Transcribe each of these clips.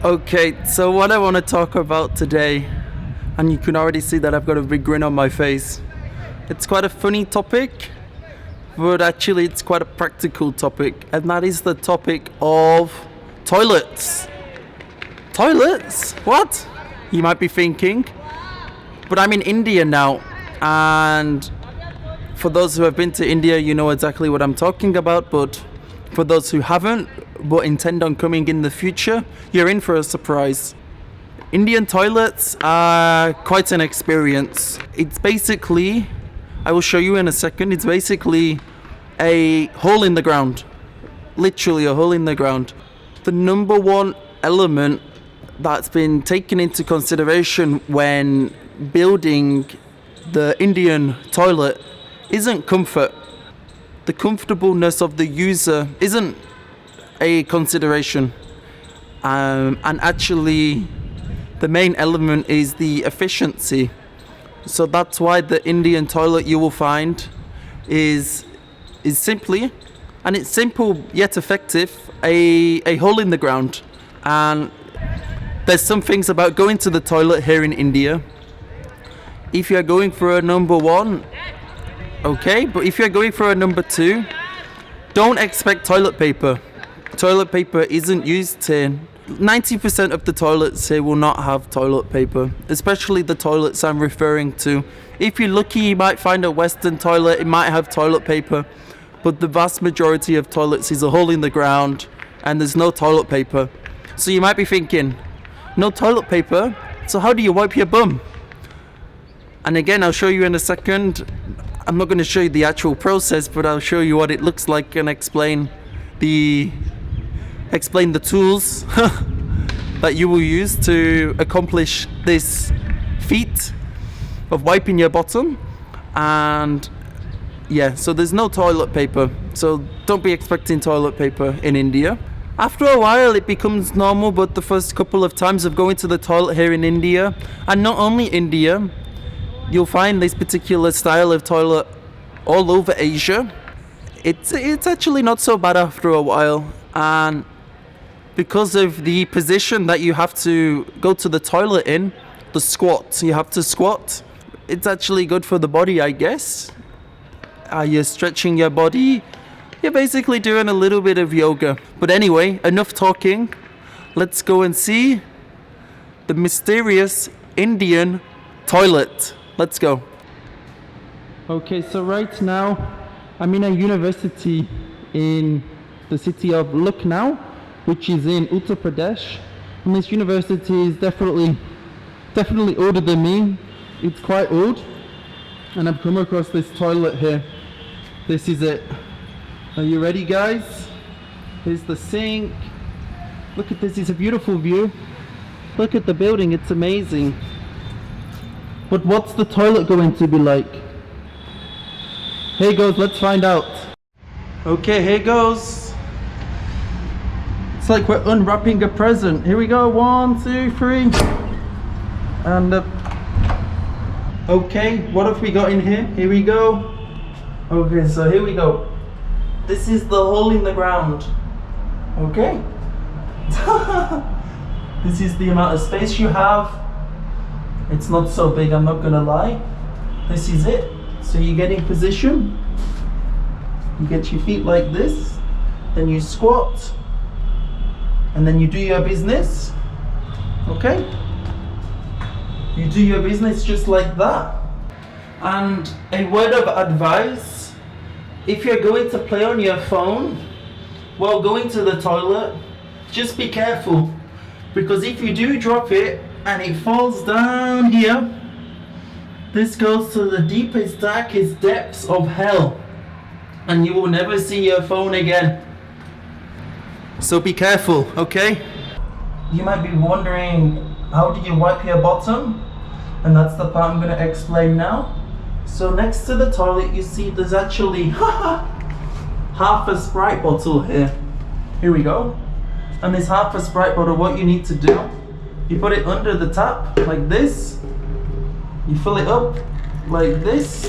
Okay, so what I want to talk about today, and you can already see that I've got a big grin on my face. It's quite a funny topic, but actually it's quite a practical topic, and that is the topic of toilets. Toilets? What? You might be thinking. But I'm in India now, and for those who have been to India, you know exactly what I'm talking about, but for those who haven't, but intend on coming in the future, you're in for a surprise. Indian toilets are quite an experience. It's basically, I will show you in a second, it's basically a hole in the ground. Literally a hole in the ground. The number one element that's been taken into consideration when building the Indian toilet isn't comfort. The comfortableness of the user isn't a consideration, and actually the main element is the efficiency. So that's why the Indian toilet you will find is simply, and it's simple yet effective, a hole in the ground. And there's some things about going to the toilet here in India. If you're going for a number one, okay, but if you're going for a number two, don't expect toilet paper. Toilet paper isn't used here. 90% of the toilets here will not have toilet paper, especially the toilets I'm referring to. If you're lucky, you might find a Western toilet, it might have toilet paper, but the vast majority of toilets is a hole in the ground and there's no toilet paper. So you might be thinking, no toilet paper? So how do you wipe your bum? And again, I'll show you in a second. I'm not going to show you the actual process, but I'll show you what it looks like and explain the tools that you will use to accomplish this feat of wiping your bottom. And yeah, so there's no toilet paper, so don't be expecting toilet paper in India. After a while it becomes normal, but the first couple of times of going to the toilet here in India, and not only India, you'll find this particular style of toilet all over Asia. It's actually not so bad after a while, and because of the position that you have to go to the toilet in, the squat, you have to squat, it's actually good for the body, I guess. You're stretching your body, you're basically doing a little bit of yoga. But anyway, enough talking, let's go and see the mysterious Indian toilet. Let's go. Okay, so right now I'm in a university in the city of Lucknow, which is in Uttar Pradesh, and this university is definitely older than me. It's quite old, and I've come across this toilet here. This is it. Are you ready, guys? Here's the sink. Look at this, it's a beautiful view. Look at the building, it's amazing. But what's the toilet going to be like? Here goes, let's find out. Okay, here goes. It's like we're unwrapping a present. Here we go, 1, 2, 3. And okay, what have we got in here? Here we go. Okay, so here we go. This is the hole in the ground. Okay. This is the amount of space you have. It's not so big, I'm not gonna lie. This is it. So you get in position. You get your feet like this. Then you squat. And then you do your business. Okay? You do your business just like that. And a word of advice, if you're going to play on your phone while going to the toilet, just be careful, because if you do drop it and it falls down here, this goes to the deepest, darkest depths of hell, and you will never see your phone again. So be careful, okay? You might be wondering, how do you wipe your bottom? And that's the part I'm going to explain now. So next to the toilet, you see there's actually half a Sprite bottle here. Here we go. And this half a Sprite bottle, what you need to do, you put it under the tap like this. You fill it up like this.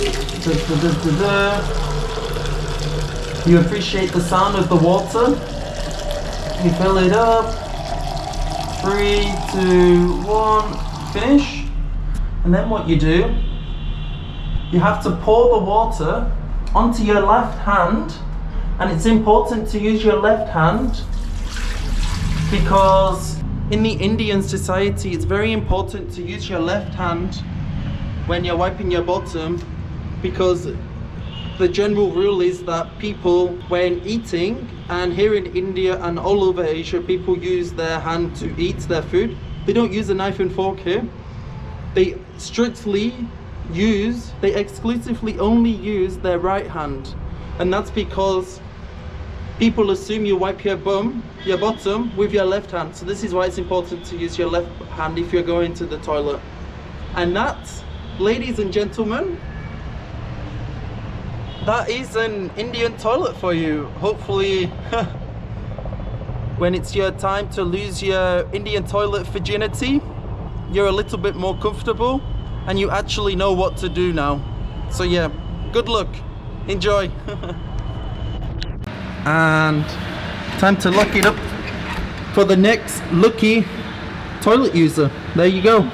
You appreciate the sound of the water. You fill it up 3, 2, 1, finish. And then what you do, you have to pour the water onto your left hand, and it's important to use your left hand because in the Indian society it's very important to use your left hand when you're wiping your bottom, because the general rule is that people, when eating, and here in India and all over Asia, people use their hand to eat their food. They don't use a knife and fork here. They exclusively only use their right hand. And that's because people assume you wipe your bottom with your left hand. So this is why it's important to use your left hand if you're going to the toilet. And that, ladies and gentlemen, that is an Indian toilet for you. Hopefully, when it's your time to lose your Indian toilet virginity, you're a little bit more comfortable and you actually know what to do now. So yeah, good luck. Enjoy. And time to lock it up for the next lucky toilet user. There you go.